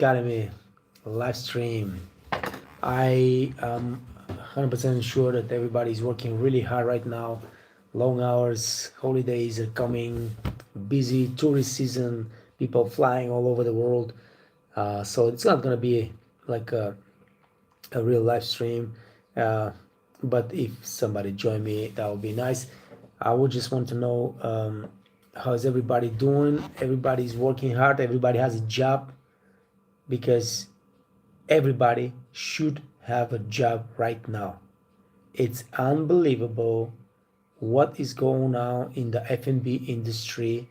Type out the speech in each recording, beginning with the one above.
Academy live stream. I am 100% sure that everybody's working really hard right now. Long hours, holidays are coming, busy tourist season, people flying all over the world. So it's not going to be like a real live stream. Uh, but if somebody join me, that would be nice. I would just want to know how's everybody doing. Everybody's working hard. Everybody has a job because everybody should have a job right now. It's unbelievable what is going on in the F&B industry.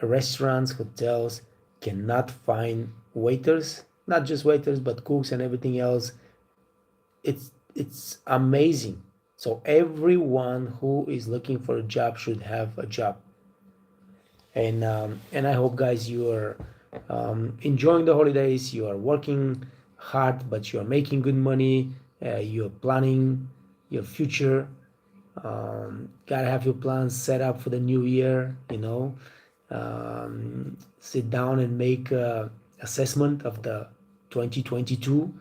Restaurants, hotels cannot find waiters, not just waiters, but cooks and everything else. It's amazing. So everyone who is looking for a job should have a job. And I hope, guys, you are enjoying the holidays. You are working hard, but you are making good money. You are planning your future. Gotta have your plans set up for the new year. Sit down and make assessment of the 2022.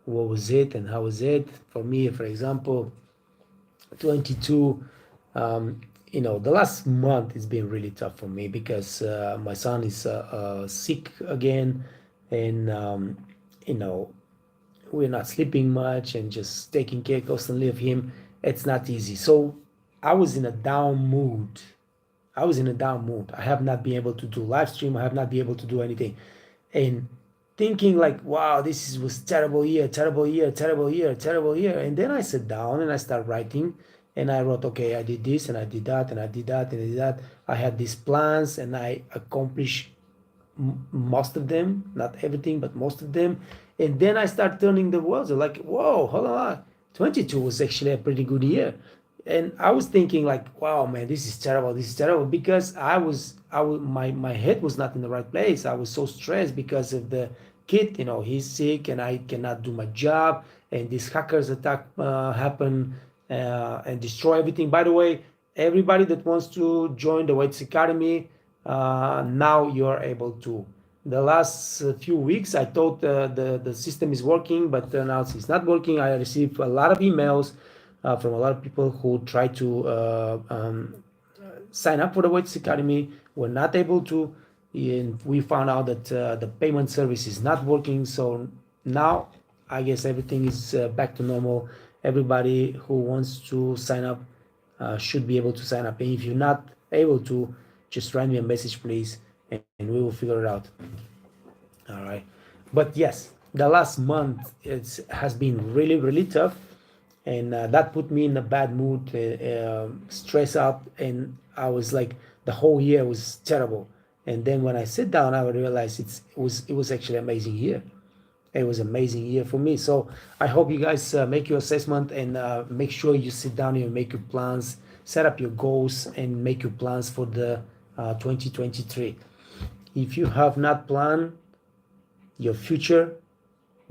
What was it and how was it for me? For example, 22, the last month has been really tough for me because my son is sick again, and you know we're not sleeping much and just taking care constantly of him. It's not easy. So I was in a down mood. I have not been able to do live stream. I have not been able to do anything, and thinking like, wow, was terrible year, terrible year, terrible year, terrible year. And then I sat down and I started writing, and I wrote, okay, I did this and I did that and I did that and I did that. I had these plans and I accomplished most of them, not everything, but most of them. And then I start turning the world. So like, whoa, hold on. 22 was actually a pretty good year. And I was thinking like, wow, man, this is terrible, because my head was not in the right place. I was so stressed because of the kid, he's sick and I cannot do my job. And this hackers attack happened and destroy everything. By the way, everybody that wants to join the Waits Academy, now you are able to. The last few weeks, I thought the system is working, but now it's not working. I received a lot of emails from a lot of people who try to sign up for the Waits Academy, were not able to, and we found out that the payment service is not working. So now I guess everything is back to normal. Everybody who wants to sign up should be able to sign up. And if you're not able to, just write me a message, please, and we will figure it out. All right. But yes, the last month has been really, really tough, and that put me in a bad mood, stress out, and I was like, the whole year was terrible. And then when I sit down, I realized it was actually amazing year. It was amazing year for me. So I hope you guys make your assessment and make sure you sit down and make your plans, set up your goals, and make your plans for the 2023. If you have not planned your future,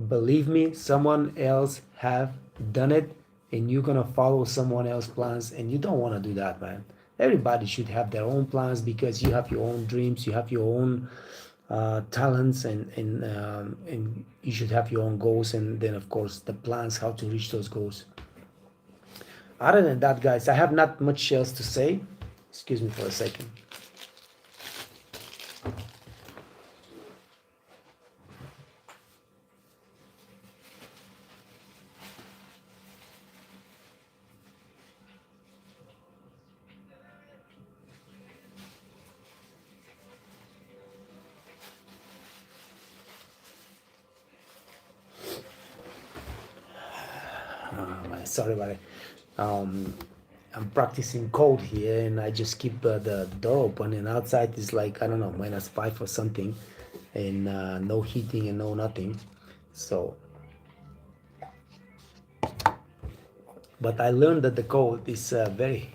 believe me, someone else have done it, and you're gonna follow someone else's plans, and you don't want to do that, man. Everybody should have their own plans, because you have your own dreams, you have your own talents, and you should have your own goals, and then of course the plans how to reach those goals. Other than that, guys, I have not much else to say. Excuse me for a second. Sorry about it. I'm practicing code here, and I just keep the door open, and outside is like, I don't know, -5 or something, and no heating and no nothing. So, but I learned that the code is very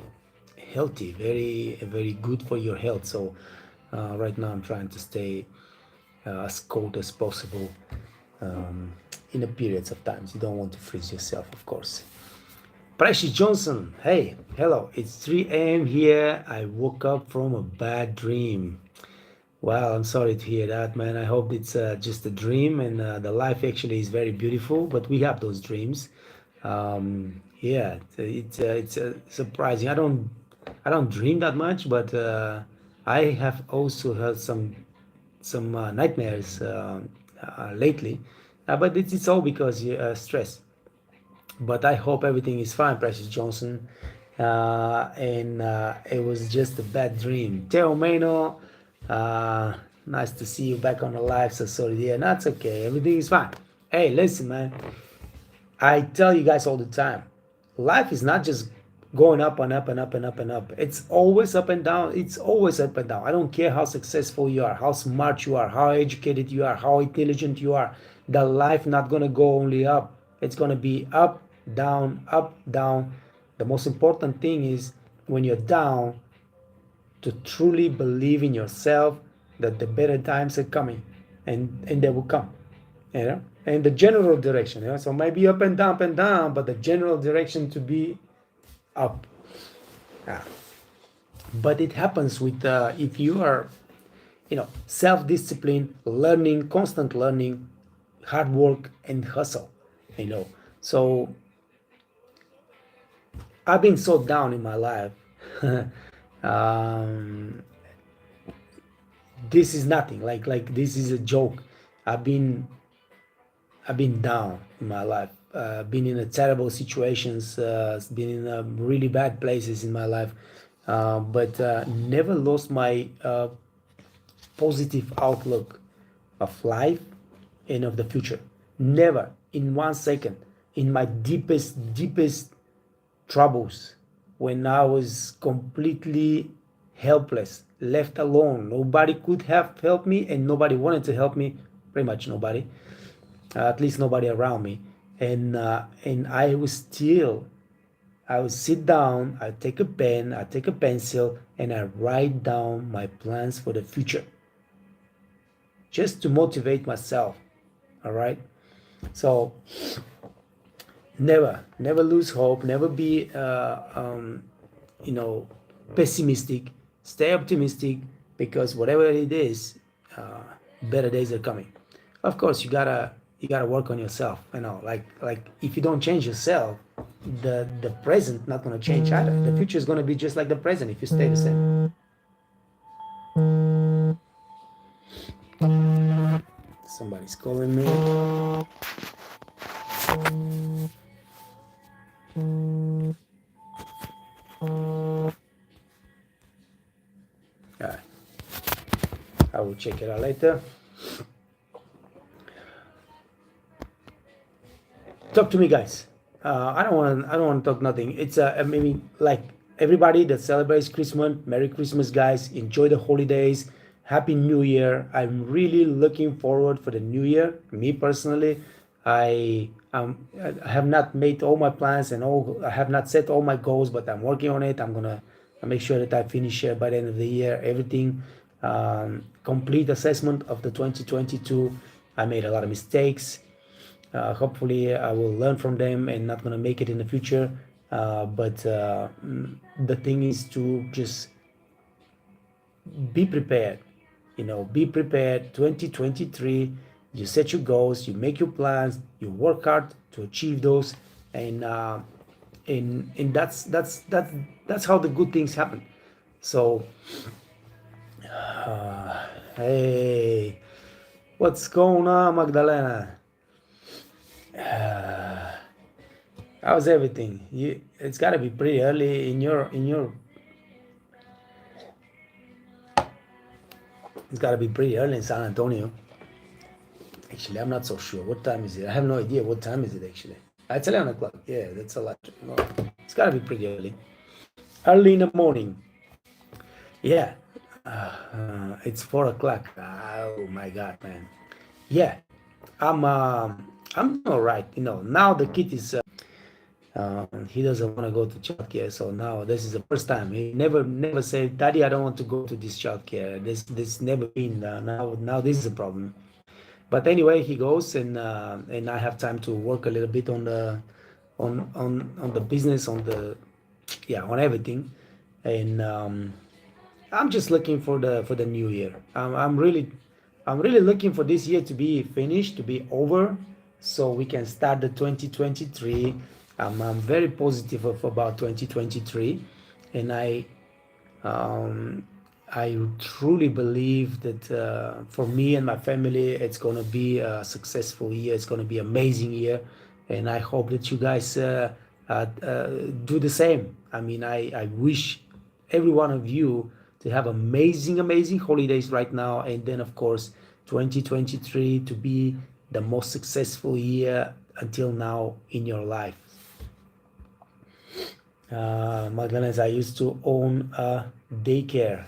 healthy, very very good for your health. So right now I'm trying to stay as cold as possible in the periods of times. You don't want to freeze yourself, of course. Precious Johnson, hey, hello. It's 3 a.m. here. I woke up from a bad dream. Well, I'm sorry to hear that, man. I hope it's just a dream, and the life actually is very beautiful. But we have those dreams. Yeah, it's surprising. I don't dream that much, but I have also had some nightmares lately. But it's all because stress. But I hope everything is fine, Precious Johnson. And it was just a bad dream. Teo Maino, uh, nice to see you back on the live. So sorry, yeah, that's okay. Everything is fine. Hey, listen, man. I tell you guys all the time, life is not just going up and up and up and up and up. It's always up and down. It's always up and down. I don't care how successful you are, how smart you are, how educated you are, how intelligent you are. The life not gonna go only up. It's gonna be up, down, up, down. The most important thing is when you're down to truly believe in yourself that the better times are coming, and they will come, you know, and the general direction, you know, so maybe up and down, but the general direction to be up. Yeah. But it happens with if you are, you know, self-discipline, learning, constant learning, hard work and hustle, you know. So I've been so down in my life. um, this is nothing, like this is a joke. i've been I've been down in my life, been in a terrible situations, been in really bad places in my life, but never lost my positive outlook of life and of the future. Never in 1 second, in my deepest troubles, when I was completely helpless, left alone. Nobody could have helped me, and nobody wanted to help me. Pretty much nobody, at least nobody around me. And I was still. I would sit down. I take a pen. I take a pencil, and I write down my plans for the future, just to motivate myself. All right. So never lose hope. Never be you know, pessimistic. Stay optimistic, because whatever it is, uh, better days are coming. Of course, you gotta work on yourself. You know, like if you don't change yourself, the present not gonna change either. The future is gonna be just like the present if you stay the same. Somebody's calling me. Alright, I will check it out later. Talk to me, guys. I don't want to talk nothing. It's I mean, like everybody that celebrates Christmas, Merry Christmas, guys. Enjoy the holidays. Happy New Year. I'm really looking forward for the New Year. Me personally, I have not made all my plans and all. I have not set all my goals, but I'm working on it. I'm gonna make sure that I finish by the end of the year everything. Complete assessment of the 2022. I made a lot of mistakes. Hopefully, I will learn from them and not gonna make it in the future. But the thing is to just be prepared. You know, be prepared. 2023, you set your goals, you make your plans, you work hard to achieve those, and and that's how the good things happen. So, hey, what's going on, Magdalena? How's everything? It's got to be pretty early in your. It's got to be pretty early in San Antonio. Actually, I'm not so sure. What time is it? I have no idea. What time is it actually? It's 11 o'clock. Yeah, that's a lot. No, it's got to be pretty early. Early in the morning. Yeah. It's 4 o'clock. Oh my God, man. Yeah, I'm doing all right. You know, now the kid is he doesn't want to go to childcare, so now this is the first time. He never said, "Daddy, I don't want to go to this childcare." This never been. Now this is a problem. But anyway, he goes, and I have time to work a little bit on the on the business, on the, yeah, on everything, and I'm just looking for the new year. I'm really looking for this year to be finished, to be over, so we can start the 2023. I'm very positive about 2023, and um, I truly believe that for me and my family, it's going to be a successful year. It's going to be an amazing year. And I hope that you guys do the same. I mean, I wish every one of you to have amazing, amazing holidays right now. And then, of course, 2023 to be the most successful year until now in your life. Magdalena, I used to own a daycare.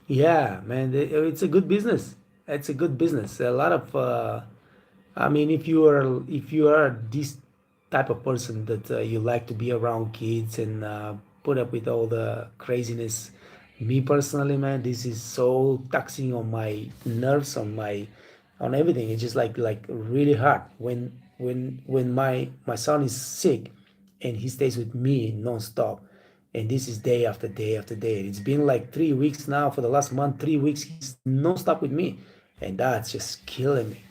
Yeah, man, it's a good business. It's a good business. A lot of, I mean, if you are this type of person that you like to be around kids and put up with all the craziness, me personally, man, this is so taxing on my nerves, on everything. It's just like really hard when my son is sick and he stays with me nonstop, and this is day after day after day. It's been like 3 weeks now. For the last month, 3 weeks, he's nonstop with me, and that's just killing me.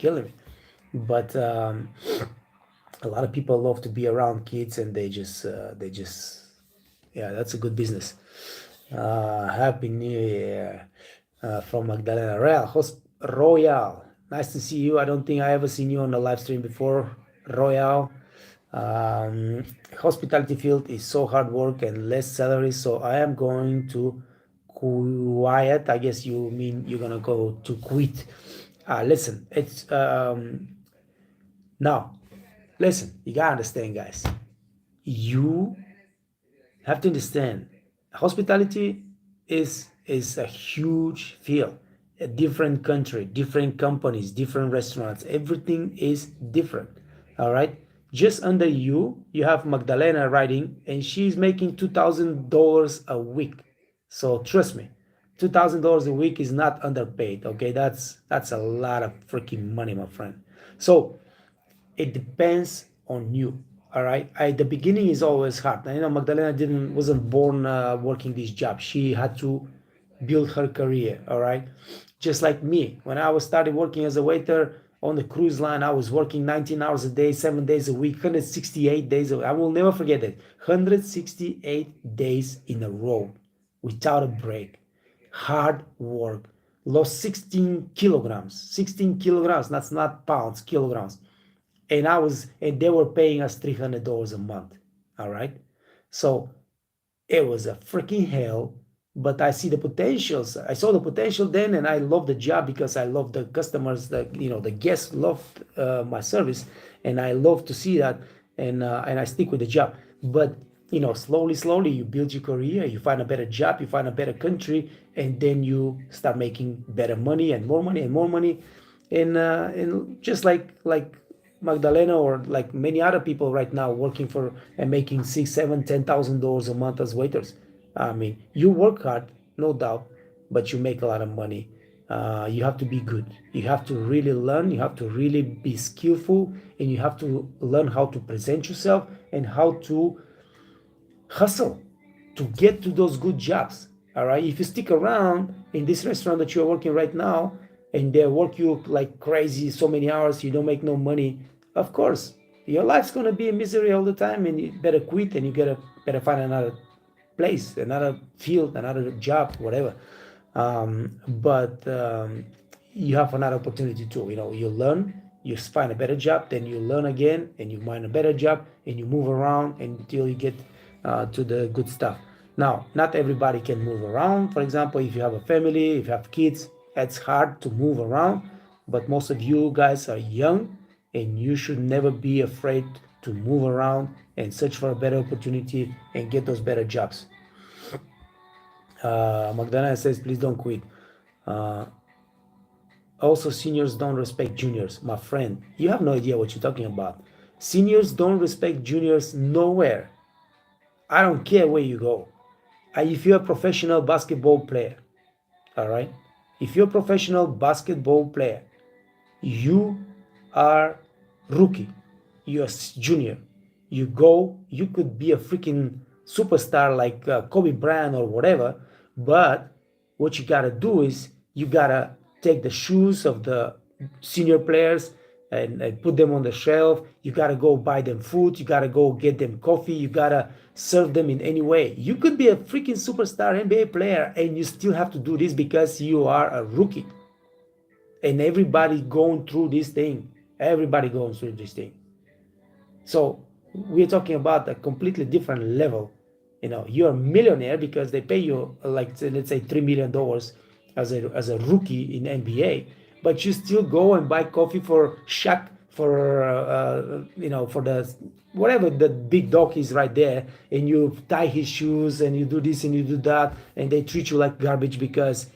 But a lot of people love to be around kids, and they just yeah, that's a good business. Happy New Year from Magdalena Royal. Nice to see you. I don't think I ever seen you on the live stream before, Royal. Um, Hospitality field is so hard work and less salary, so I am going to quiet. I guess you mean you're gonna go to quit. Listen, it's now. Listen, you gotta understand, guys. You have to understand hospitality is a huge field, a different country, different companies, different restaurants, everything is different. All right, just under you have Magdalena writing, and she's making $2,000 a week. So trust me, $2,000 a week is not underpaid. Okay, that's a lot of freaking money, my friend. So it depends on you. All right, the beginning is always hard. You know, Magdalena didn't wasn't born working this job. She had to build her career. All right, just like me, when I was started working as a waiter on the cruise line, I was working 19 hours a day, 7 days a week, 168 days a week. I will never forget it. 168 days in a row without a break. Hard work. Lost 16 kilograms. 16 kilograms. That's not pounds, kilograms. And they were paying us $300 a month. All right, so it was a freaking hell, but I see the potentials. I saw the potential then, and I love the job because I love the customers. The guests loved my service, and I love to see that, and I stick with the job. But slowly you build your career, you find a better job, you find a better country, and then you start making better money and more money and more money, and just like Magdalena, or like many other people right now working for and making six, seven, $10,000 a month as waiters. I mean, you work hard, no doubt, but you make a lot of money. You have to be good. You have to really learn. You have to really be skillful, and you have to learn how to present yourself and how to hustle to get to those good jobs. All right, if you stick around in this restaurant that you're working right now, and they work you like crazy so many hours, you don't make no money, of course your life's going to be in misery all the time, and you better quit, and you gotta better find another place, another field, another job, whatever. But you have another opportunity too. You learn, you find a better job, then you learn again, and you find a better job, and you move around until you get to the good stuff. Now, not everybody can move around. For example, if you have a family, if you have kids, it's hard to move around. But most of you guys are young, and you should never be afraid to move around and search for a better opportunity and get those better jobs. Magdalena says, please don't quit. Uh, Also, seniors don't respect juniors. My friend, you have no idea what you're talking about. Seniors don't respect juniors nowhere. I don't care where you go. If you're a professional basketball player, all right? If you're a professional basketball player, you are rookie. You're junior. You could be a freaking superstar like Kobe Bryant or whatever. But what you gotta do is you gotta take the shoes of the senior players and put them on the shelf. You gotta go buy them food. You gotta go get them coffee. You gotta serve them in any way. You could be a freaking superstar NBA player and you still have to do this because you are a rookie. And everybody going through this thing. Everybody going through this thing. So we're talking about a completely different level. You're a millionaire because they pay you like, let's say, $3 million as a rookie in NBA, but you still go and buy coffee for Shaq, for the whatever the big dog is right there, and you tie his shoes and you do this and you do that, and they treat you like garbage because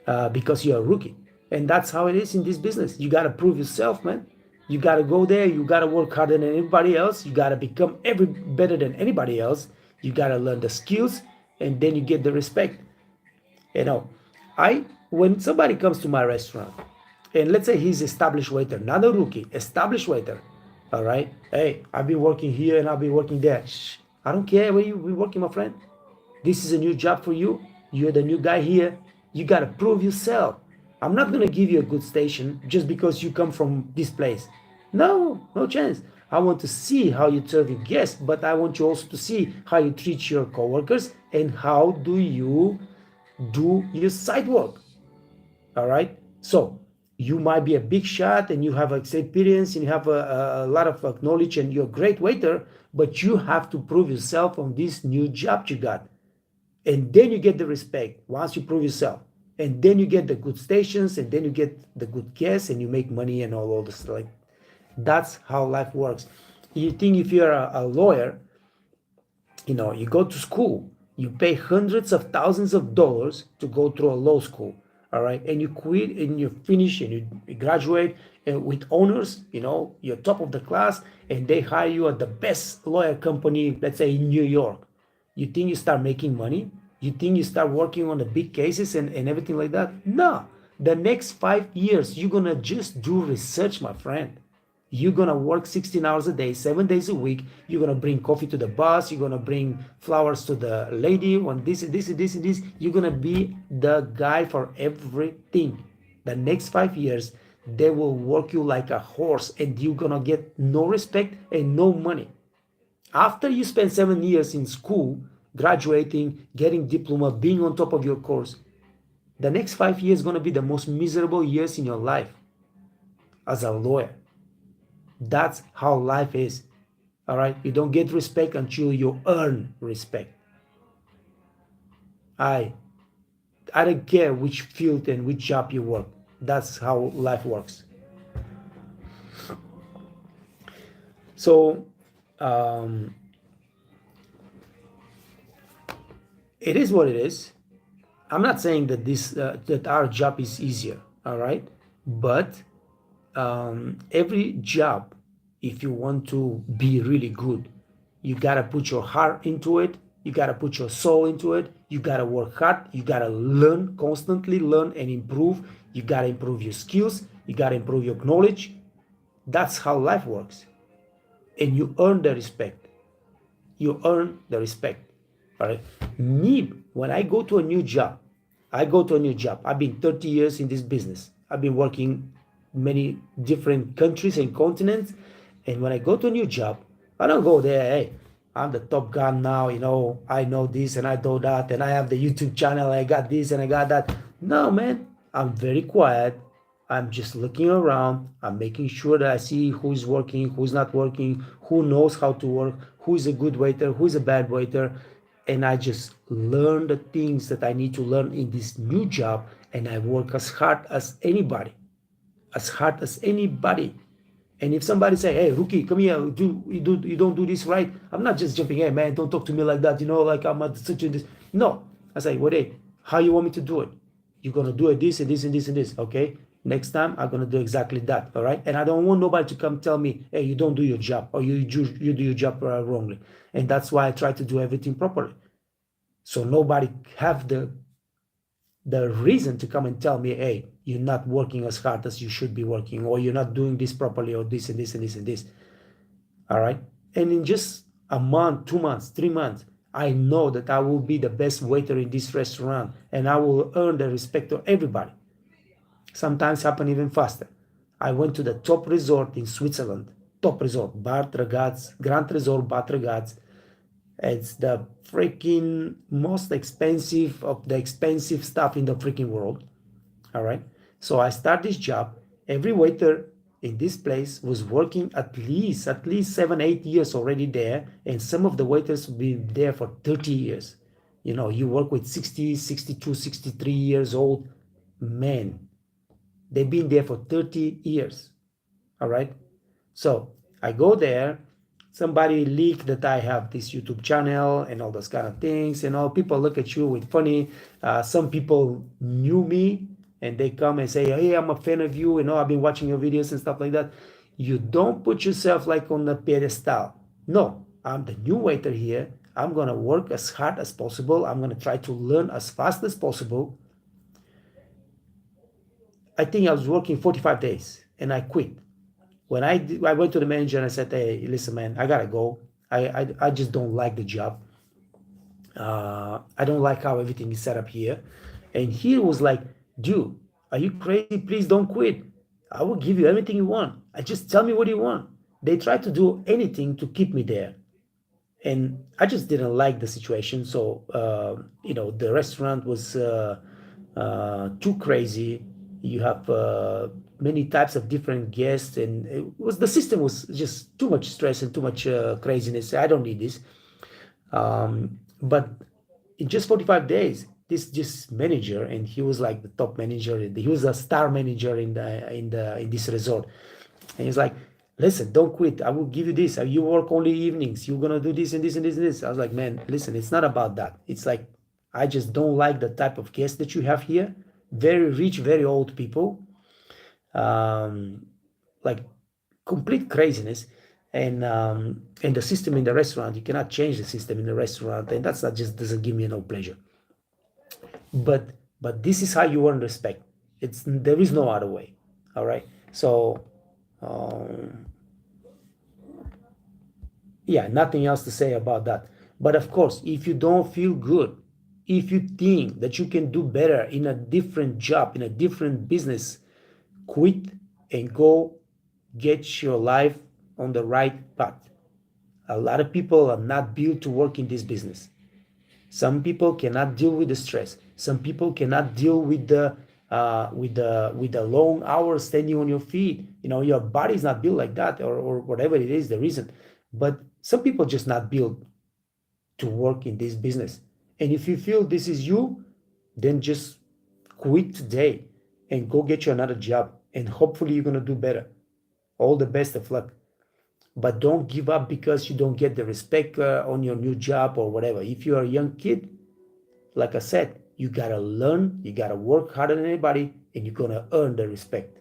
you're a rookie. And that's how it is in this business. You got to prove yourself, man. You got to go there. You got to work harder than anybody else. You got to become better than anybody else. You got to learn the skills, and then you get the respect. When somebody comes to my restaurant, and let's say he's established waiter, not a rookie, established waiter, all right? Hey, I've been working here and I've been working there. Shh, I don't care where you've been working, my friend. This is a new job for you. You're the new guy here. You got to prove yourself. I'm not going to give you a good station just because you come from this place. No chance. I want to see how you serve your guests, but I want you also to see how you treat your coworkers and how do you do your side work. All right? So you might be a big shot and you have experience and you have a lot of knowledge and you're a great waiter, but you have to prove yourself on this new job you got. And then you get the respect once you prove yourself. And then you get the good stations and then you get the good guests and you make money and all this. Like, that's how life works. You think if you're a lawyer, you go to school, you pay hundreds of thousands of dollars to go through a law school, all right? And you quit and you finish and you graduate with honors, you're top of the class, and they hire you at the best lawyer company, let's say in New York. You think you start making money? You think you start working on the big cases and everything like that? No. The next 5 years, you're going to just do research, my friend. You're going to work 16 hours a day, 7 days a week. You're going to bring coffee to the boss. You're going to bring flowers to the lady. When this and this and this and this, you're going to be the guy for everything. The next 5 years, they will work you like a horse and you're going to get no respect and no money. After you spend 7 years in school, graduating, getting diploma, being on top of your course, the next 5 years is going to be the most miserable years in your life as a lawyer. That's how life is. All right? You don't get respect until you earn respect. I don't care which field and which job you work. That's how life works. So, it is what it is. I'm not saying that that our job is easier, all right? But every job, if you want to be really good, you gotta put your heart into it. You gotta put your soul into it. You gotta work hard. You gotta learn, constantly learn and improve. You gotta improve your skills. You gotta improve your knowledge. That's how life works. And you earn the respect. You earn the respect. All right. Me, when I go to a new job, I've been 30 years in this business. I've been working many different countries and continents. And when I go to a new job, I don't go there, hey, I'm the top gun now, I know this and I know that, and I have the YouTube channel, I got this and I got that. No, man, I'm very quiet. I'm just looking around. I'm making sure that I see who's working, who's not working, who knows how to work, who's a good waiter, who's a bad waiter. And I just learn the things that I need to learn in this new job. And I work as hard as anybody. And if somebody say, hey, rookie, come here, you don't do this right, I'm not just jumping, hey, man, don't talk to me like that, like I'm at such and this. No, I say, wait, how you want me to do it? You're going to do it this and this and this and this, okay? Next time, I'm going to do exactly that, all right? And I don't want nobody to come tell me, hey, you don't do your job, or you do your job wrongly. And that's why I try to do everything properly. So nobody have the reason to come and tell me, hey, you're not working as hard as you should be working, or you're not doing this properly, or this and this and this and this. All right? And in just a month, 2 months, 3 months, I know that I will be the best waiter in this restaurant and I will earn the respect of everybody. Sometimes happen even faster. I went to the top resort in Switzerland, top resort, Bad Ragaz, Grand Resort Bad Ragaz. It's the freaking most expensive of the expensive stuff in the freaking world. All right. So I start this job. Every waiter in this place was working at least 7, 8 years already there. And some of the waiters have been there for 30 years. You work with 60, 62, 63 years old men. They've been there for 30 years. All right. So I go there. Somebody leaked that I have this YouTube channel and all those kind of things. People look at you with funny. Some people knew me and they come and say, hey, I'm a fan of you. I've been watching your videos and stuff like that. You don't put yourself like on the pedestal. No, I'm the new waiter here. I'm going to work as hard as possible. I'm going to try to learn as fast as possible. I think I was working 45 days and I quit. When I went to the manager and I said, hey, listen, man, I gotta go. I just don't like the job. I don't like how everything is set up here. And he was like, dude, are you crazy? Please don't quit. I will give you everything you want. Just tell me what you want. They tried to do anything to keep me there. And I just didn't like the situation. So, the restaurant was too crazy. You have many types of different guests, and the system was just too much stress and too much craziness. I don't need this. But in just 45 days, this manager, and he was like the top manager. He was a star manager in this resort, and he's like, listen, don't quit. I will give you this. You work only evenings. You're gonna do this and this and this and this. I was like, man, listen, it's not about that. It's like I just don't like the type of guests that you have here. Very rich, very old people, like complete craziness, and the system in the restaurant. You cannot change the system in the restaurant, and that just doesn't give me no pleasure. But this is how you earn respect. There is no other way. All right. So yeah, nothing else to say about that. But of course, if you don't feel good, if you think that you can do better in a different job, in a different business, quit and go get your life on the right path. A lot of people are not built to work in this business. Some people cannot deal with the stress. Some people cannot deal with the long hours standing on your feet. Your body's not built like that, or whatever it is, the reason. But some people just not built to work in this business. And if you feel this is you, then just quit today and go get you another job. And hopefully you're going to do better. All the best of luck. But don't give up because you don't get the respect on your new job or whatever. If you're a young kid, like I said, you got to learn, you got to work harder than anybody, and you're going to earn the respect.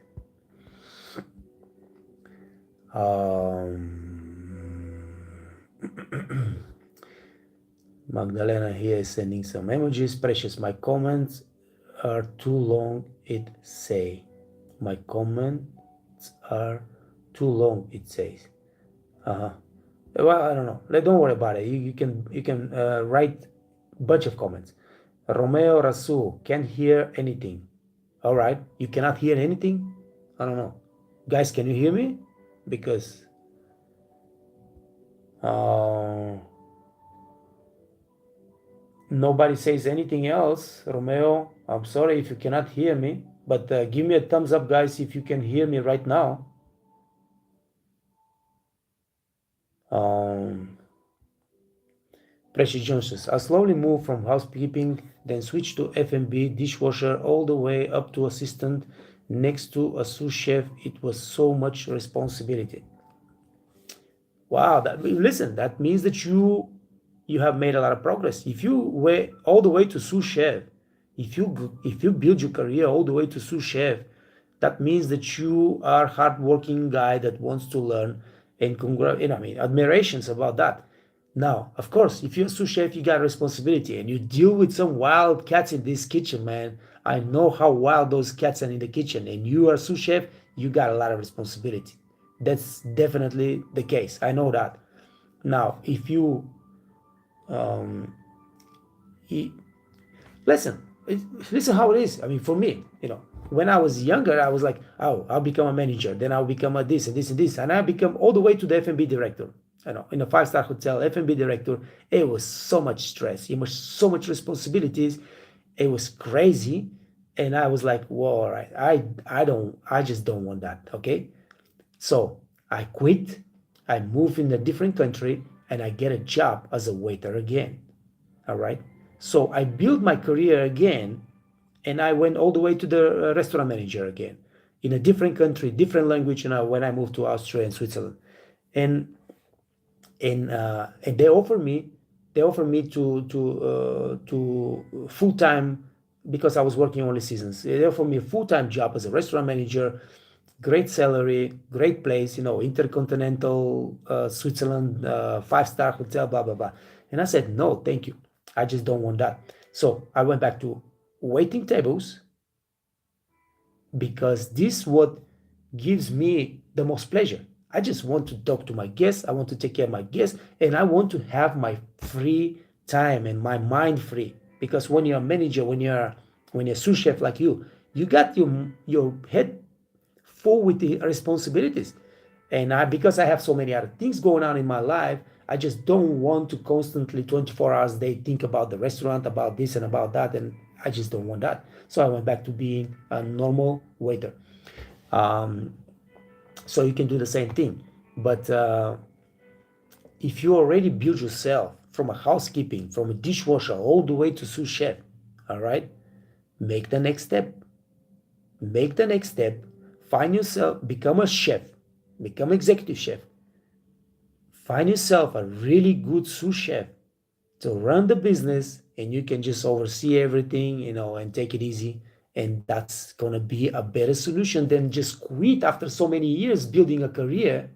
Magdalena here is sending some emojis. Precious, my comments are too long, it say. My comments are too long, it says. Well, I don't know. Don't worry about it. You can write a bunch of comments. Romeo Rasu, can't hear anything. All right. You cannot hear anything? I don't know. Guys, can you hear me? Because nobody says anything else. Romeo, I'm sorry if you cannot hear me, but give me a thumbs up, guys, if you can hear me right now. Precious Johnson, I slowly moved from housekeeping, then switched to F&B, dishwasher, all the way up to assistant next to a sous chef. It was so much responsibility. Wow, listen, that means that you have made a lot of progress. If you were all the way to sous chef, if you build your career all the way to sous chef, that means that you are a hardworking guy that wants to learn, and admirations about that. Now, of course, if you're a sous chef, you got responsibility, and you deal with some wild cats in this kitchen, man. I know how wild those cats are in the kitchen, and you are a sous chef, you got a lot of responsibility. That's definitely the case. I know that. Now, if you um, he, listen, listen how it is. I mean, for me, when I was younger, I was like, oh, I'll become a manager, then I'll become a this and this and this, and I become all the way to the F&B director. In a five-star hotel, F&B director, it was so much stress, it was so much responsibilities, it was crazy, and I was like, whoa, all right, I just don't want that. Okay, so I quit, I moved in a different country, and I get a job as a waiter again. All right. So I built my career again, and I went all the way to the restaurant manager again in a different country, different language. When I moved to Austria and Switzerland, and and they offered me to full time, because I was working only seasons. They offered me a full time job as a restaurant manager, great salary, great place, intercontinental Switzerland, 5-star hotel, blah blah blah. And I said no, thank you. I just don't want that. So I went back to waiting tables, because this is what gives me the most pleasure. I just want to talk to my guests. I want to take care of my guests, and I want to have my free time and my mind free. Because when you're a manager, when you're a sous chef like you got your head full with the responsibilities. And because I have so many other things going on in my life, I just don't want to constantly 24 hours a day think about the restaurant, about this and about that, and I just don't want that. So I went back to being a normal waiter. Um, so you can do the same thing, but if you already build yourself from a housekeeping, from a dishwasher, all the way to sous chef, all right, make the next step. Make the next step. Find yourself, become a chef, become executive chef. Find yourself a really good sous chef to run the business, and you can just oversee everything, and take it easy. And that's gonna be a better solution than just quit after so many years building a career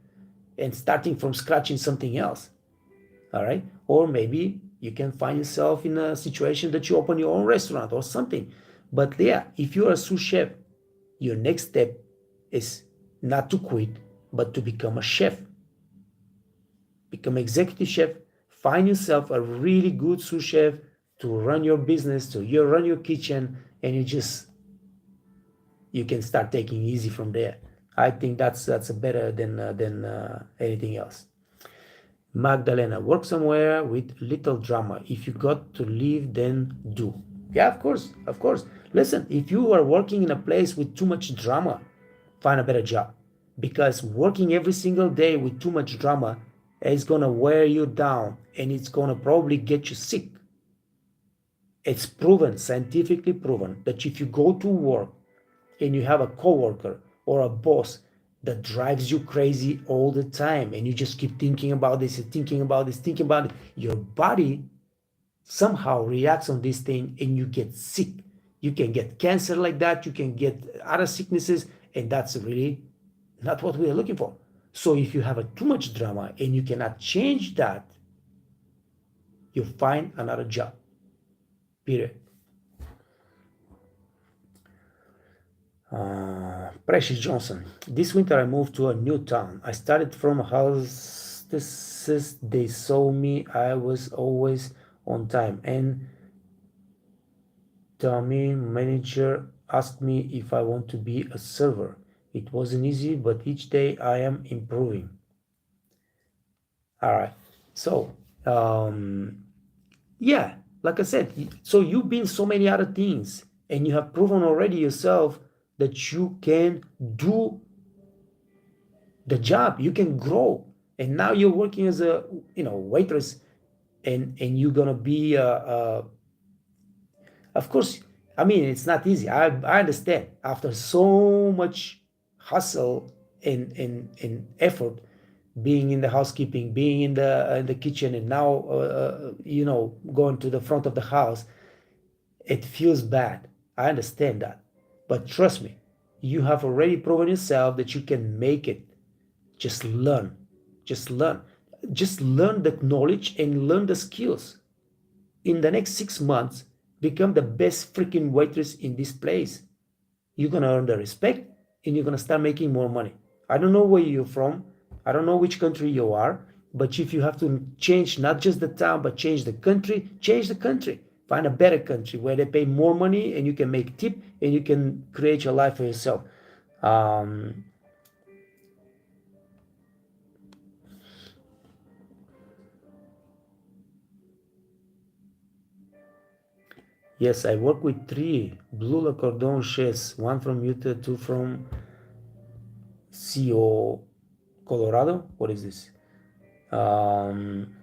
and starting from scratch in something else. All right. Or maybe you can find yourself in a situation that you open your own restaurant or something. But yeah, if you're a sous chef, your next step is not to quit, but to become a chef. Become executive chef. Find yourself a really good sous chef to run your business, to you run your kitchen, and you can start taking easy from there. I think that's a better than anything else. Magdalena, work somewhere with little drama. If you got to leave, then do. Yeah, of course, of course. Listen, if you are working in a place with too much drama, find a better job. Because working every single day with too much drama is gonna wear you down, and it's gonna probably get you sick. It's proven, scientifically proven, that if you go to work and you have a coworker or a boss that drives you crazy all the time, and you just keep thinking about this, thinking about this, thinking about it, your body somehow reacts on this thing, and you get sick. You can get cancer like that, you can get other sicknesses, and that's really not what we are looking for. So if you have too much drama and you cannot change that, you find another job. Period. Precious Johnson. This winter I moved to a new town. I started from hostesses. They saw me. I was always on time. And Tommy, manager, asked me if I want to be a server. It wasn't easy, but each day I am improving. All right. So, yeah, like I said, so you've been so many other things, and you have proven already yourself that you can do the job, you can grow, and now you're working as a waitress, and you're gonna be of course, I mean, it's not easy. I understand, after so much hustle and effort, being in the housekeeping, being in the kitchen, and now going to the front of the house, it feels bad. I understand that. But trust me, you have already proven yourself that you can make it. Just learn. Just learn. Just learn the knowledge and learn the skills. In the next 6 months, become the best freaking waitress in this place. You're going to earn the respect, and you're going to start making more money. I don't know where you're from. I don't know which country you are, But if you have to change not just the town, but change the country, change the country. Find a better country where they pay more money and you can make tip and you can create your life for yourself. Um, yes, I work with 3 blue Le Cordon chefs, 1 from Utah, 2 from CO, Colorado. What is this? Um,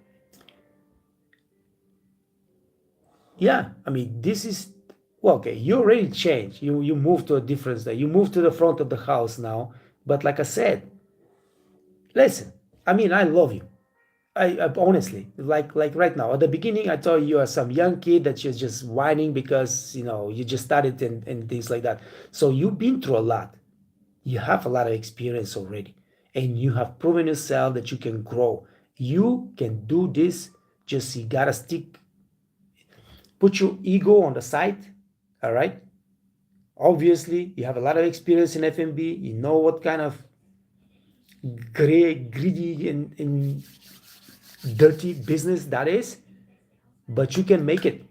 yeah, I mean, this is well, okay. You already changed. You moved to a different state. You moved to the front of the house now. But like I said, listen. I mean, I love you. I honestly like right now. At the beginning, I thought you are some young kid that you're just whining because you just started and things like that. So you've been through a lot. You have a lot of experience already, and you have proven yourself that you can grow. You can do this. Just you gotta stick. Put your ego on the side. All right. Obviously, you have a lot of experience in F&B. You know what kind of greedy and dirty business that is, but you can make it.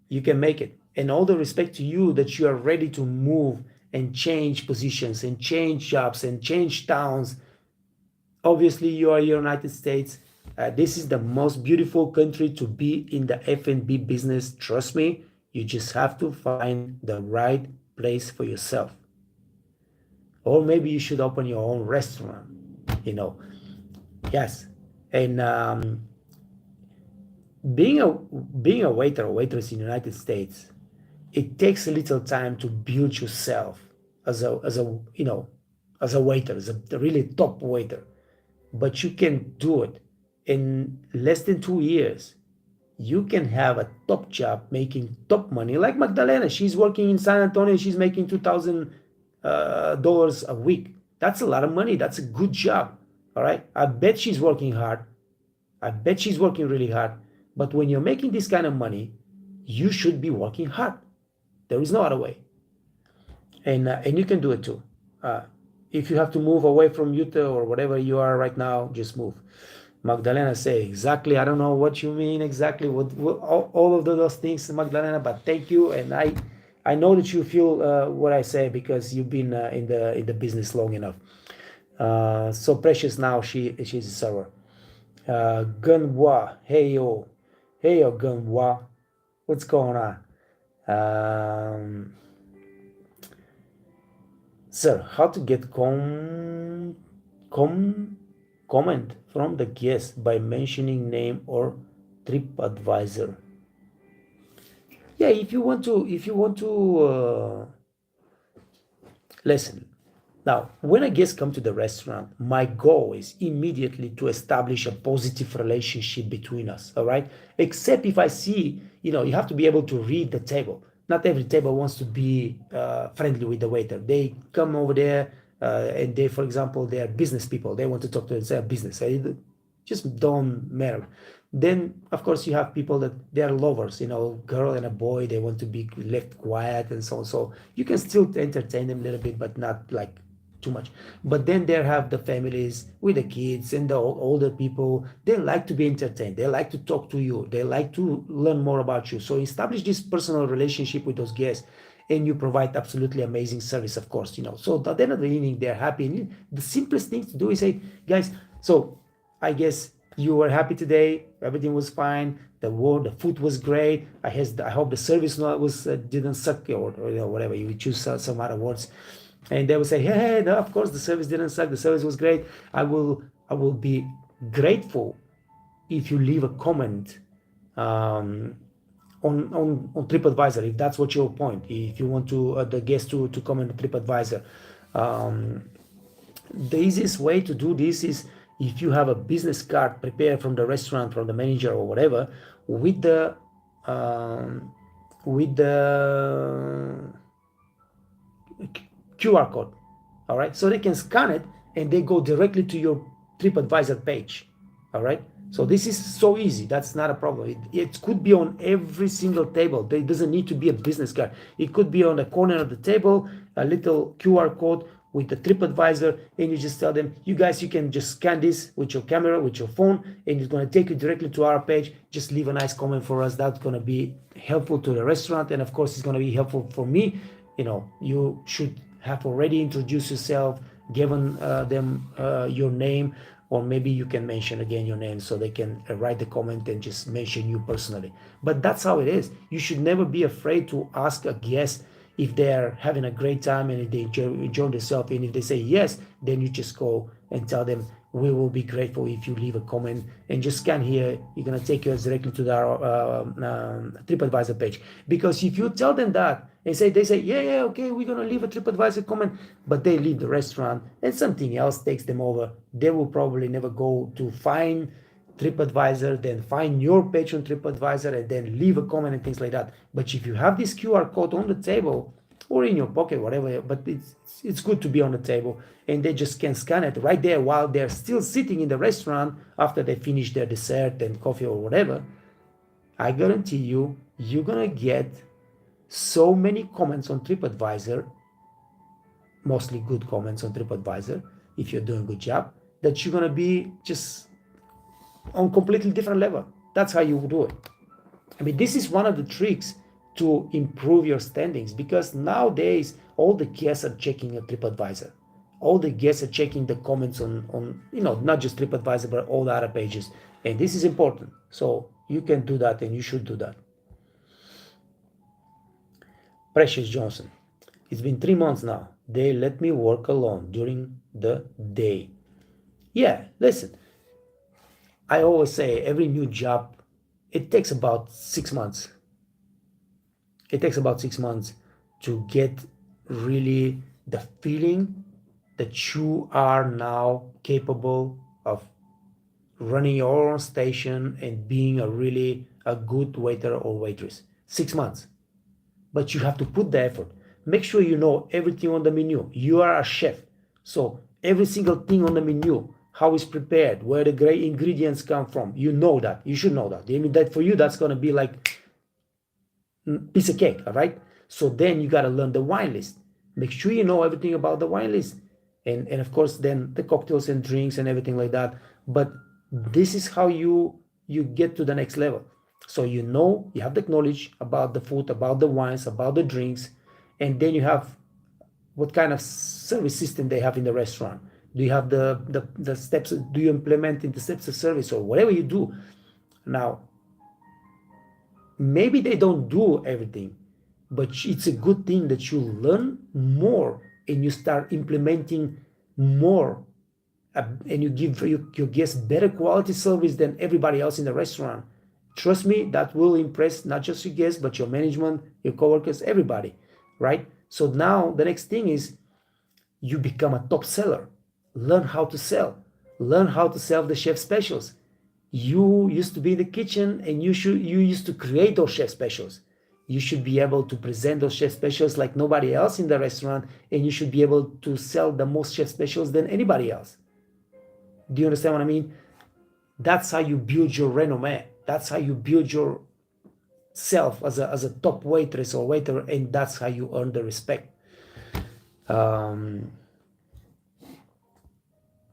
You can make it. And all the respect to you that you are ready to move and change positions and change jobs and change towns. Obviously, you are United States. This is the most beautiful country to be in the F&B business. Trust me, you just have to find the right place for yourself. Or maybe you should open your own restaurant, you know. Yes. And being a waiter or waitress in the United States, it takes a little time to build yourself as a waiter, as a really top waiter. But you can do it in less than 2 years. You can have a top job making top money like Magdalena. She's working in San Antonio. She's making $2,000 a week. That's a lot of money. That's a good job. All right. I bet she's working hard. I bet she's working really hard. But when you're making this kind of money, you should be working hard. There is no other way. And you can do it too. If you have to move away from Utah or whatever you are right now, just move. Magdalena say exactly. I don't know what you mean exactly. What all of those things, Magdalena. But thank you, and I know that you feel what I say because you've been in the business long enough. So Precious now she's a server. Gunwa, hey yo Gunwa, what's going on? Sir, how to get comment from the guest by mentioning name or TripAdvisor? Yeah, if you want to listen. Now, when a guest comes to the restaurant, my goal is immediately to establish a positive relationship between us, all right? Except if I see, you have to be able to read the table. Not every table wants to be friendly with the waiter. They come over there and they, for example, they are business people. They want to talk to their business. It just don't matter. Then, of course, you have people that they are lovers, girl and a boy, they want to be left quiet and so on. So you can still entertain them a little bit, but not like too much. But then there have the families with the kids and the older people. They like to be entertained. They like to talk to you. They like to learn more about you. So establish this personal relationship with those guests, and you provide absolutely amazing service, of course. So at the end of the evening, they're happy. And the simplest thing to do is say, guys, so I guess you were happy today. Everything was fine. The food was great. I hope the service didn't suck or whatever. You choose some other words. And they will say, hey, no, of course the service didn't suck. The service was great. I will be grateful if you leave a comment on TripAdvisor, if that's what your point. If you want the guest to comment on TripAdvisor, the easiest way to do this is if you have a business card prepared from the restaurant, from the manager or whatever, with the QR code, all right? So they can scan it and they go directly to your TripAdvisor page, all right? So this is so easy. That's not a problem. It could be on every single table. It doesn't need to be a business card. It could be on the corner of the table, a little QR code with the TripAdvisor, and you just tell them, you guys, you can just scan this with your camera, with your phone, and it's going to take you directly to our page. Just leave a nice comment for us. That's going to be helpful to the restaurant, and of course it's going to be helpful for me. You should have already introduced yourself, given them your name, or maybe you can mention again your name so they can write the comment and just mention you personally. But that's how it is. You should never be afraid to ask a guest if they're having a great time and if they enjoy themselves, and if they say yes, then you just go and tell them, we will be grateful if you leave a comment, and just scan here. You're going to take us directly to our TripAdvisor page. Because if you tell them that and they say, yeah, okay, we're going to leave a TripAdvisor comment, but they leave the restaurant and something else takes them over, they will probably never go to find TripAdvisor, then find your page on TripAdvisor, and then leave a comment and things like that. But if you have this QR code on the table or in your pocket, whatever, but it's good to be on the table, and they just can scan it right there while they're still sitting in the restaurant after they finish their dessert and coffee or whatever. I guarantee you, you're gonna get so many comments on TripAdvisor, mostly good comments on TripAdvisor, if you're doing a good job, that you're gonna be just on completely different level. That's how you do it. I mean, this is one of the tricks to improve your standings, because nowadays all the guests are checking a TripAdvisor. All the guests are checking the comments on not just TripAdvisor, but all the other pages. And this is important. So you can do that, and you should do that. Precious Johnson. It's been 3 months now. They let me work alone during the day. Yeah, listen. I always say every new job, it takes about 6 months. It takes about 6 months to get really the feeling that you are now capable of running your own station and being a good waiter or waitress. 6 months. But you have to put the effort. Make sure you know everything on the menu. You are a chef. So every single thing on the menu, how it's prepared, where the great ingredients come from, you know that. You should know that. I mean, that for you, that's going to be like piece of cake, all right? So then you got to learn the wine list. Make sure you know everything about the wine list. And of course, then the cocktails and drinks and everything like that. But this is how you get to the next level. So you have the knowledge about the food, about the wines, about the drinks, and then you have what kind of service system they have in the restaurant. Do you have the steps? Do you implement in the steps of service or whatever you do? Now, maybe they don't do everything, but it's a good thing that you learn more and you start implementing more, and you give your guests better quality service than everybody else in the restaurant. Trust me, that will impress not just your guests, but your management, your coworkers, everybody, right? So now the next thing is you become a top seller. Learn how to sell. Learn how to sell the chef specials. You used to be in the kitchen, and you used to create those chef specials. You should be able to present those chef specials like nobody else in the restaurant, and you should be able to sell the most chef specials than anybody else. Do you understand what I mean? That's how you build your resume. That's how you build yourself as a top waitress or waiter, and that's how you earn the respect.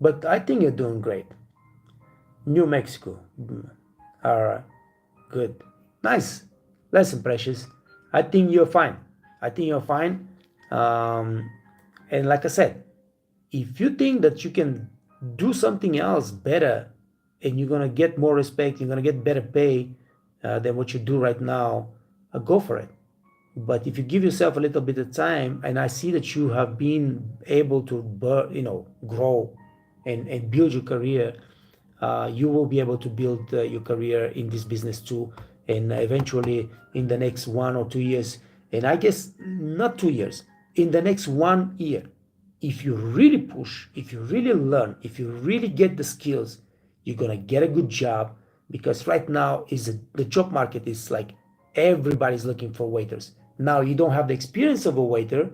But I think you're doing great. New Mexico. All right. Good. Nice. Listen, Precious. I think you're fine. And like I said, if you think that you can do something else better and you're going to get more respect, you're going to get better pay than what you do right now, go for it. But if you give yourself a little bit of time, and I see that you have been able to grow and build your career, you will be able to build your career in this business too, and eventually in the next 1 or 2 years, and I guess not 2 years, in the next 1 year, if you really push, if you really learn, if you really get the skills, you're gonna get a good job. Because right now the job market is like everybody's looking for waiters. Now you don't have the experience of a waiter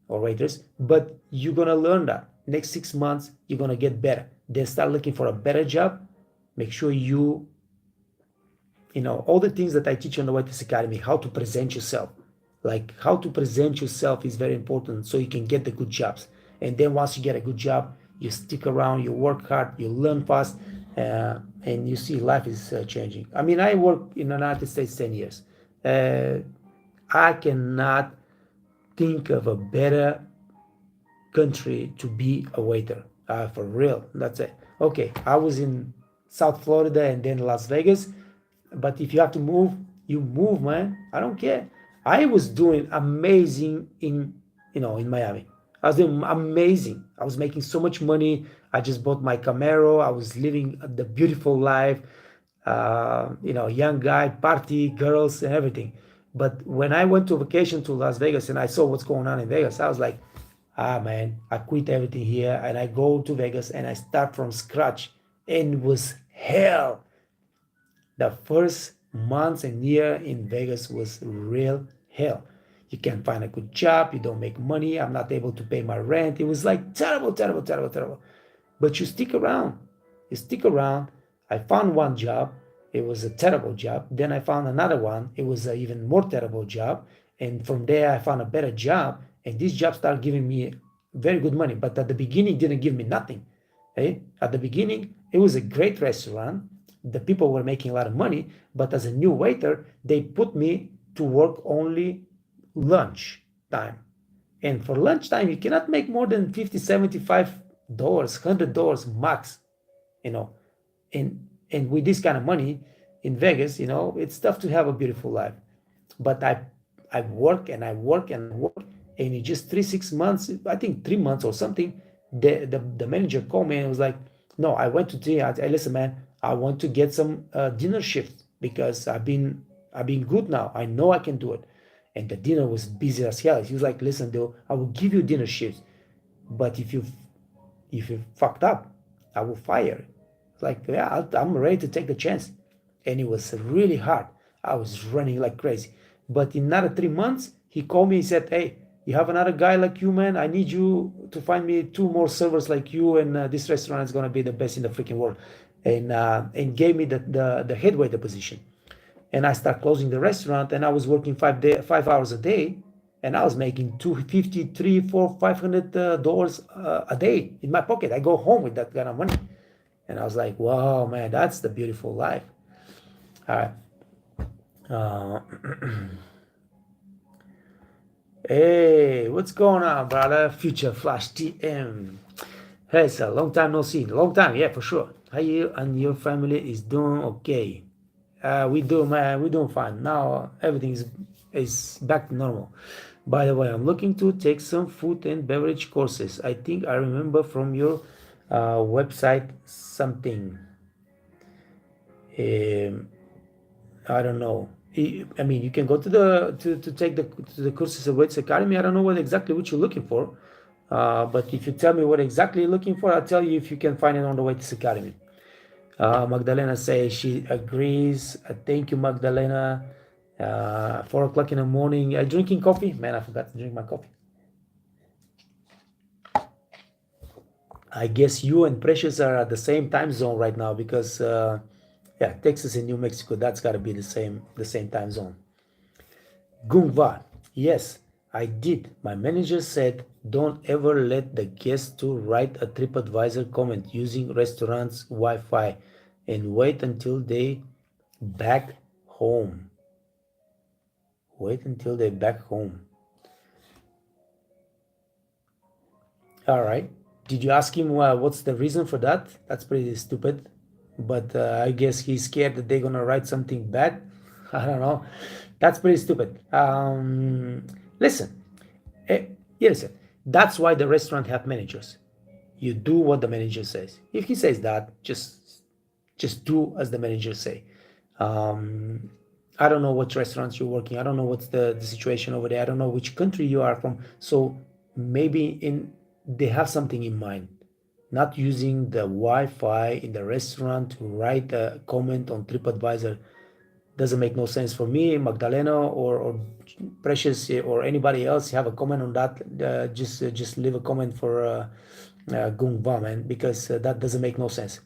or waiters, but you're gonna learn that. Next 6 months, you're gonna get better. Then start looking for a better job. Make sure you all the things that I teach on the Waiters Academy, how to present yourself. Like how to present yourself is very important so you can get the good jobs. And then once you get a good job, you stick around, you work hard, you learn fast, and you see life is changing. I mean, I worked in the United States 10 years. I cannot think of a better country to be a waiter. For real, that's it. Okay, I was in South Florida and then Las Vegas, but if you have to move, you move, man. I don't care. I was doing amazing in Miami. I was doing amazing. I was making so much money. I just bought my Camaro. I was living the beautiful life. Young guy, party, girls, and everything. But when I went to vacation to Las Vegas and I saw what's going on in Vegas, I was like, man, I quit everything here and I go to Vegas and I start from scratch. And it was hell. The first months and year in Vegas was real hell. You can't find a good job, you don't make money, I'm not able to pay my rent. It was like terrible, terrible, terrible, terrible. But you stick around. You stick around. I found one job. It was a terrible job. Then I found another one. It was an even more terrible job. And from there, I found a better job. And this job started giving me very good money. But at the beginning, it didn't give me nothing. At the beginning, it was a great restaurant. The people were making a lot of money. But as a new waiter, they put me to work only lunch time. And for lunchtime, you cannot make more than $50, $75, $100 max, you know. And with this kind of money in Vegas, it's tough to have a beautiful life. But I work and I work and I work, and in just 6 months, I think 3 months or something, the manager called me and was like, no, I went to dinner. I listen, man, I want to get some dinner shift because I've been good now. I know I can do it. And the dinner was busy as hell. He was like, listen, though, I will give you dinner shifts, but if you fucked up, I will fire. Like, yeah, I'm ready to take the chance. And it was really hard. I was running like crazy. But in another 3 months, he called me. He said, hey, you have another guy like you, man. I need you to find me 2 more servers like you, and this restaurant is going to be the best in the freaking world. And gave me the head waiter position. And I started closing the restaurant, and I was working 5 hours a day, and I was making $250, $300, $400, $500 a day in my pocket. I go home with that kind of money. And I was like, wow, man, that's the beautiful life. All right. Hey, what's going on, brother? Future Flash TM. Hey, it's a long time no see. Long time, yeah, for sure. How you and your family is doing okay? We do, man. We're doing fine. Now everything is back to normal. By the way, I'm looking to take some food and beverage courses. I think I remember from your website something. I don't know. I mean, you can go to take the courses at Waits Academy. I don't know exactly what you're looking for, but if you tell me what exactly you're looking for, I'll tell you if you can find it on the Waits Academy. Magdalena says she agrees. Thank you, Magdalena. 4 o'clock in the morning. Drinking coffee? Man, I forgot to drink my coffee. I guess you and Precious are at the same time zone right now because, Texas and New Mexico, that's got to be the same time zone. Gungva, yes, I did. My manager said, don't ever let the guests to write a TripAdvisor comment using restaurants' Wi-Fi and wait until they back home. Wait until they back home. All right. Did you ask him what's the reason for that? That's pretty stupid. But I guess he's scared that they're going to write something bad. I don't know. That's pretty stupid. Listen. Listen. That's why the restaurant have managers. You do what the manager says. If he says that, just do as the manager say. I don't know what restaurants you're working. I don't know what's the situation over there. I don't know which country you are from. So maybe they have something in mind. Not using the Wi-Fi in the restaurant to write a comment on TripAdvisor doesn't make no sense for me. Magdalena or Precious or anybody else have a comment on that, just leave a comment for Gungva, man, because that doesn't make no sense.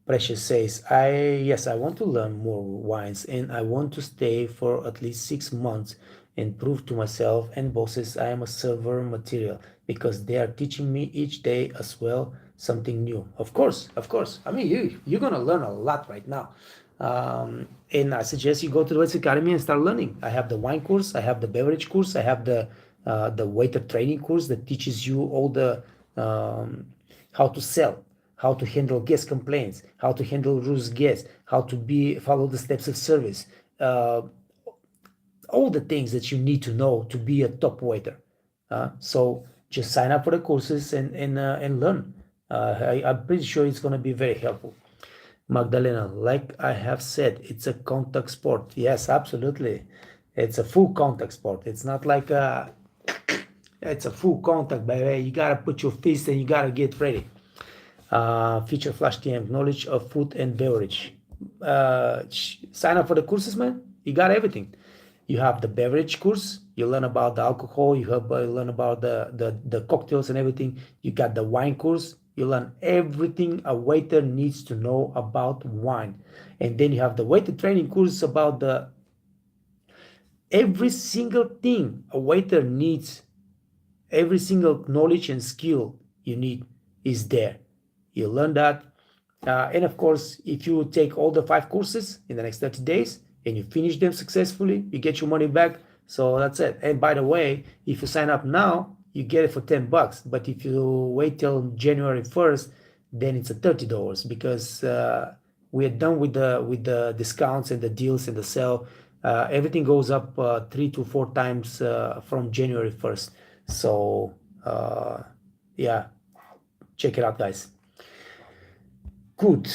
Precious says, yes, I want to learn more wines and I want to stay for at least 6 months and prove to myself and bosses I am a server material. because they are teaching me each day as well something new. Of course, of course. I mean, you're gonna learn a lot right now. And I suggest you go to the West Academy and start learning. I have the wine course, I have the beverage course, I have the waiter training course that teaches you all the how to sell, how to handle guest complaints, how to handle rude guests, how to follow the steps of service, uh, all the things that you need to know to be a top waiter. So just sign up for the courses and learn. I'm pretty sure it's going to be very helpful. Magdalena, like I have said, it's a contact sport. Yes, absolutely. It's a full contact sport. It's not like it's a full contact, baby. You gotta put your fist and you gotta get ready. Feature Flash TM, knowledge of food and beverage. Sign up for the courses, man. You got everything. You have the beverage course. You learn about the alcohol. You learn about the cocktails and everything. You got the wine course. You learn everything a waiter needs to know about wine. And then you have the waiter training course about every single thing a waiter needs, every single knowledge and skill you need is there. You learn that. And of course, if you take all the 5 courses in the next 30 days and you finish them successfully, you get your money back. So that's it. And by the way, if you sign up now, you get it for $10. But if you wait till January 1st, then it's $30 because we are done with the discounts and the deals and the sale. Everything goes up 3 to 4 times from January 1st. So yeah, check it out, guys. Good.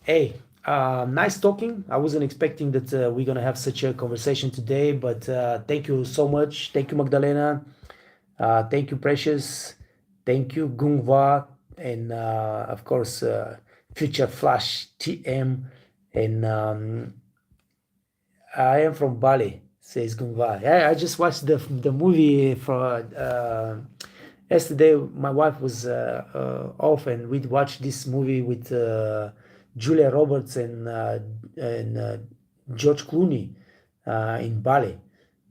Hey, nice talking. I wasn't expecting that we're gonna have such a conversation today, but thank you so much. Thank you, Magdalena. Thank you, Precious. Thank you, Gungva, and of course, Future Flash TM. And I am from Bali, says Gungva. Yeah, I just watched the movie for yesterday. My wife was off, and we watched this movie with Julia Roberts and George Clooney in Bali.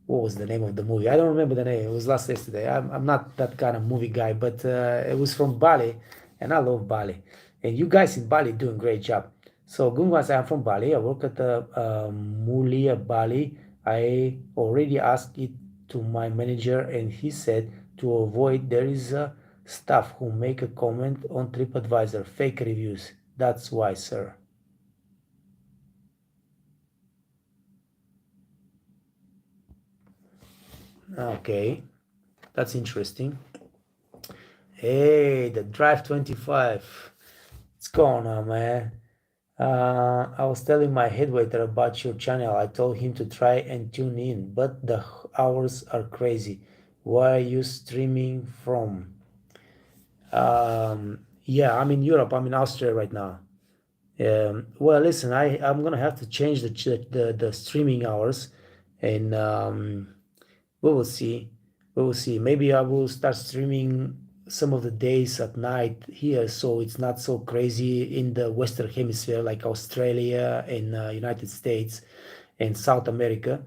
What was the name of the movie? I don't remember the name. It was last yesterday. I'm not that kind of movie guy, but it was from Bali, and I love Bali. And you guys in Bali doing a great job. So Gungwas, I'm from Bali. I work at the Mulia Bali. I already asked it to my manager, and he said to avoid there is staff who make a comment on TripAdvisor, fake reviews. That's why, sir. Okay, that's interesting. Hey, the Drive 25. What's going on, man? I was telling my head waiter about your channel. I told him to try and tune in, but the hours are crazy. Where are you streaming from? Yeah, I'm in Europe. I'm in Austria right now. Well, listen, I'm gonna have to change the streaming hours, and we will see. We will see. Maybe I will start streaming some of the days at night here, so it's not so crazy in the Western Hemisphere like Australia and United States and South America.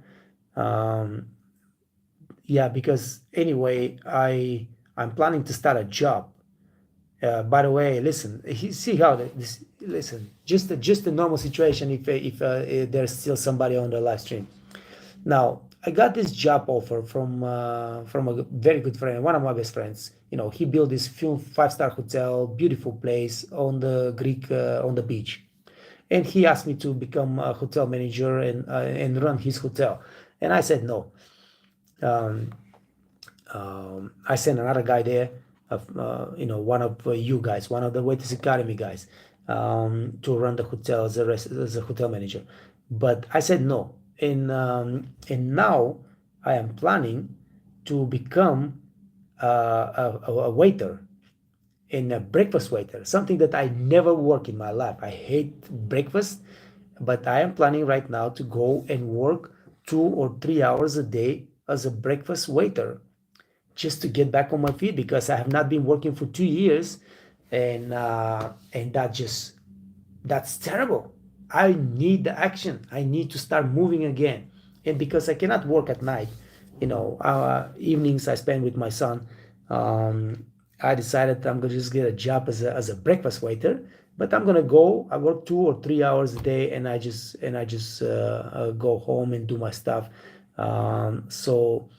Yeah, because anyway, I'm planning to start a job. By the way, listen, see how this. Listen, just a normal situation. If there's still somebody on the live stream. Now, I got this job offer from a very good friend, one of my best friends. You know, he built this 5-star hotel, beautiful place on the Greek on the beach, and he asked me to become a hotel manager and run his hotel, and I said no. I sent another guy there, one of you guys, one of the Waiters Academy guys, to run the hotel as a hotel manager. But I said no, and now I am planning to become a waiter, and a breakfast waiter, something that I never work in my life. I hate breakfast, but I am planning right now to go and work 2 or 3 hours a day as a breakfast waiter, just to get back on my feet, because I have not been working for 2 years, and that's terrible. I need the action. I need to start moving again, and because I cannot work at night, evenings I spend with my son. I decided I'm gonna just get a job as a breakfast waiter, but I'm gonna go. I work 2 or 3 hours a day, and I just go home and do my stuff. So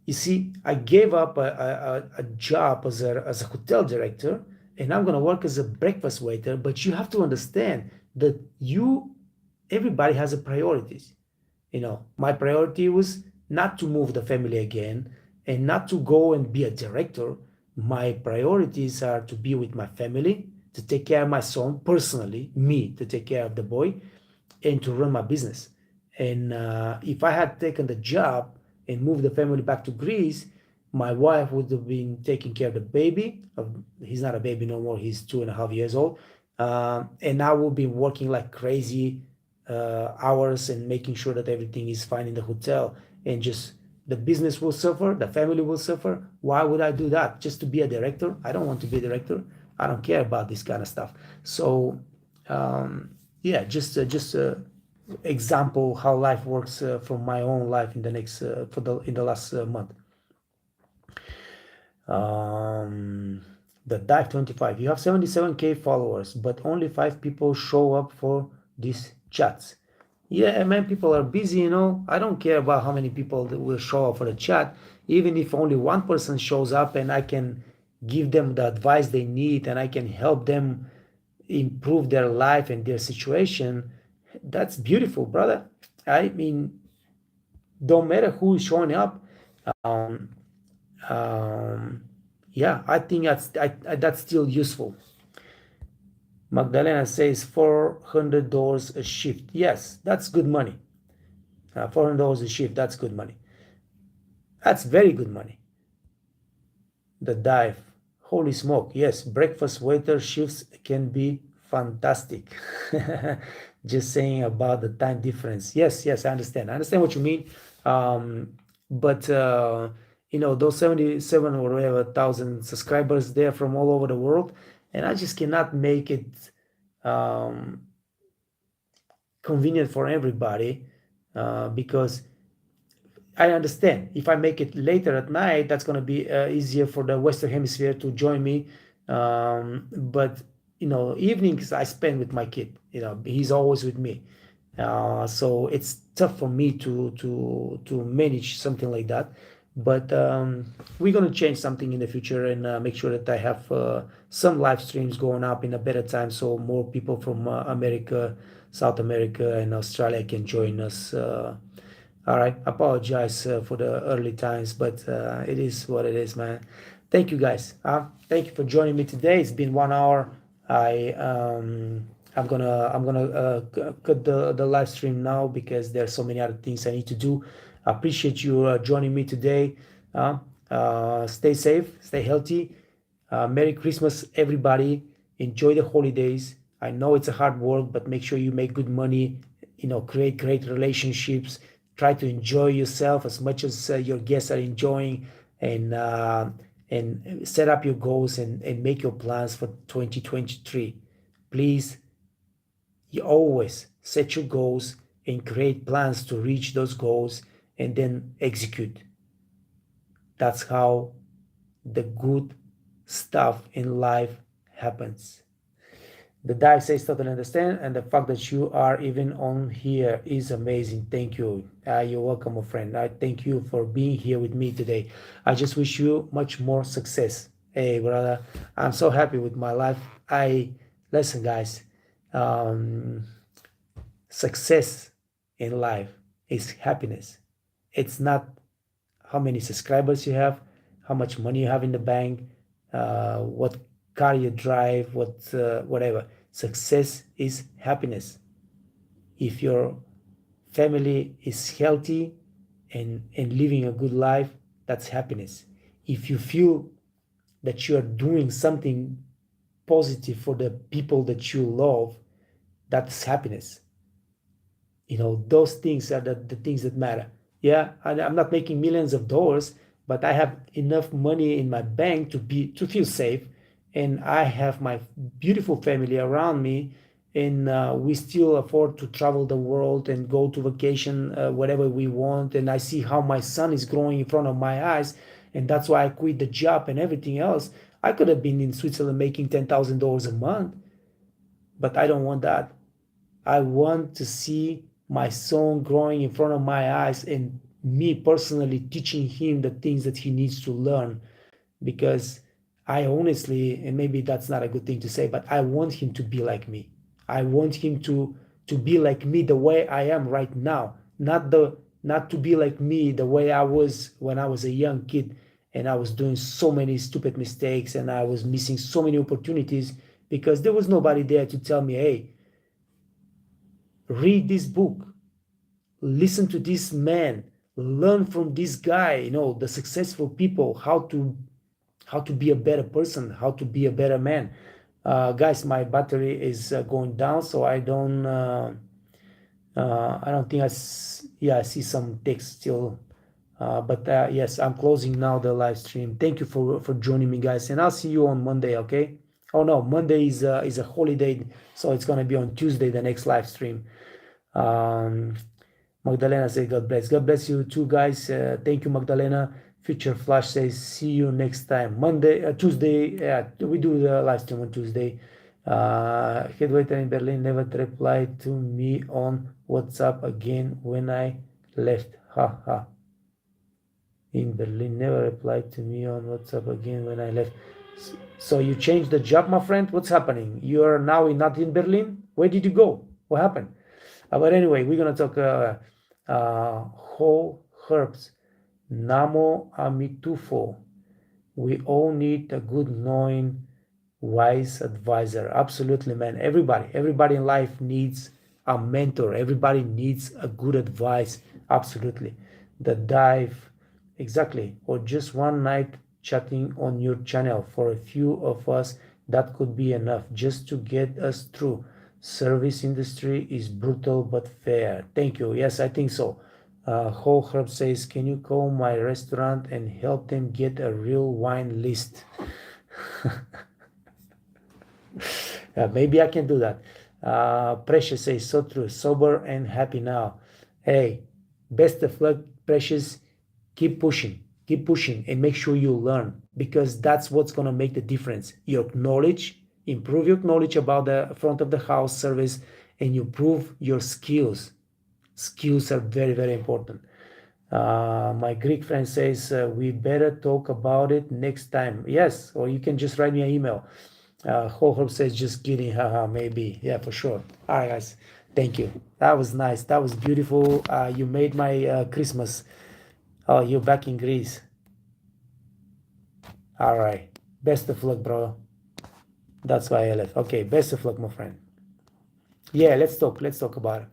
you see, I gave up a job as a hotel director, and I'm gonna work as a breakfast waiter. But you have to understand that everybody has a priorities. My priority was not to move the family again and not to go and be a director. My priorities are to be with my family, to take care of my son personally, me to take care of the boy, and to run my business. And if I had taken the job and moved the family back to Greece, my wife would have been taking care of the baby. He's not a baby no more, he's 2.5 years old. And I will be working like crazy hours and making sure that everything is fine in the hotel. And just the business will suffer, the family will suffer. Why would I do that? Just to be a director? I don't want to be a director. I don't care about this kind of stuff. So, yeah, just example how life works from my own life in the next in the last month. The Dive 25. You have 77K followers, but only 5 people show up for these chats. Yeah, man, people are busy, I don't care about how many people that will show up for the chat. Even if only one person shows up and I can give them the advice they need and I can help them improve their life and their situation, that's beautiful, brother. I mean, don't matter who is showing up. Um, yeah, I think that's still useful. Magdalena says $400 a shift. Yes, that's good money. $400 a shift, that's good money. That's very good money. The Dive. Holy smoke. Yes, breakfast waiter shifts can be fantastic. Just saying about the time difference. Yes, I understand. I understand what you mean. But those 77 or whatever thousand subscribers there from all over the world, and I just cannot make it convenient for everybody because I understand if I make it later at night, that's going to be easier for the Western Hemisphere to join me. But evenings I spend with my kid. He's always with me, so it's tough for me to manage something like that. But we're going to change something in the future and make sure that I have some live streams going up in a better time, so more people from America, South America, and Australia can join us. All right, apologize for the early times, but it is what it is, man. Thank you, guys. Thank you for joining me today. It's been 1 hour. I'm gonna cut the live stream now because there's so many other things I need to do. I appreciate you joining me today. Stay safe, stay healthy. Merry Christmas, everybody. Enjoy the holidays. I know it's a hard work, but make sure you make good money. Create great relationships. Try to enjoy yourself as much as your guests are enjoying, and set up your goals and make your plans for 2023. Please, you always set your goals and create plans to reach those goals and then execute. That's how the good stuff in life happens. The Dive says totally understand, and the fact that you are even on here is amazing. Thank you. You're welcome, my friend. I thank you for being here with me today. I just wish you much more success. Hey, brother, I'm so happy with my life. Listen, guys, success in life is happiness. It's not how many subscribers you have, how much money you have in the bank, what car you drive, whatever. Success is happiness. If your family is healthy and living a good life, that's happiness. If you feel that you are doing something positive for the people that you love, that's happiness. Those things are the things that matter. Yeah, I'm not making millions of dollars, but I have enough money in my bank to feel safe, and I have my beautiful family around me, and we still afford to travel the world and go to vacation wherever we want. And I see how my son is growing in front of my eyes, And that's why I quit the job and everything else. I could have been in Switzerland making $10,000 a month, but I don't want that. I want to see my son growing in front of my eyes and me personally teaching him the things that he needs to learn, because I honestly, and maybe that's not a good thing to say, but I want him to be like me. I want him to be like me the way I am right now, not to be like me the way I was when I was a young kid and I was doing so many stupid mistakes and I was missing so many opportunities because there was nobody there to tell me, hey, read this book, listen to this man, learn from this guy, the successful people, how to be a better person, how to be a better man. Guys, my battery is going down, so I don't think yeah, I see some text still. But yes, I'm closing now the live stream. Thank you for joining me, guys, and I'll see you on Monday, okay? Oh no, Monday is a holiday, so it's gonna be on Tuesday, the next live stream. Magdalena says, God bless. God bless you too, guys. Thank you, Magdalena. Future Flash says, see you next time. Tuesday, we do the live stream on Tuesday. Head waiter in Berlin never replied to me on WhatsApp again when I left. Ha ha. In Berlin never replied to me on WhatsApp again when I left. So you changed the job, my friend? What's happening? You are now not in Berlin? Where did you go? What happened? But anyway, we're gonna talk whole herbs. Namo Amitufo. We all need a good knowing, wise advisor. Absolutely, man. Everybody in life needs a mentor. Everybody needs a good advice. Absolutely. The dive, exactly. Or just one night chatting on your channel. For a few of us, that could be enough just to get us through. Service industry is brutal but fair. Thank you. Yes, I think so. Whole Herb says, can you call my restaurant and help them get a real wine list? Maybe I can do that. Precious says, so true, sober and happy now. Hey, best of luck, Precious. Keep pushing, and make sure you learn, because that's what's going to make the difference. Your knowledge, improve your knowledge about the front of the house service, and you improve your skills. Skills are very, very important. My Greek friend says, we better talk about it next time. Yes, or you can just write me an email. Hope says, just kidding, haha, maybe. Yeah, for sure. All right, guys, thank you. That was nice. That was beautiful. You made my Christmas. Oh, you're back in Greece. All right. Best of luck, bro. That's why I left. Okay, best of luck, my friend. Yeah, let's talk about it.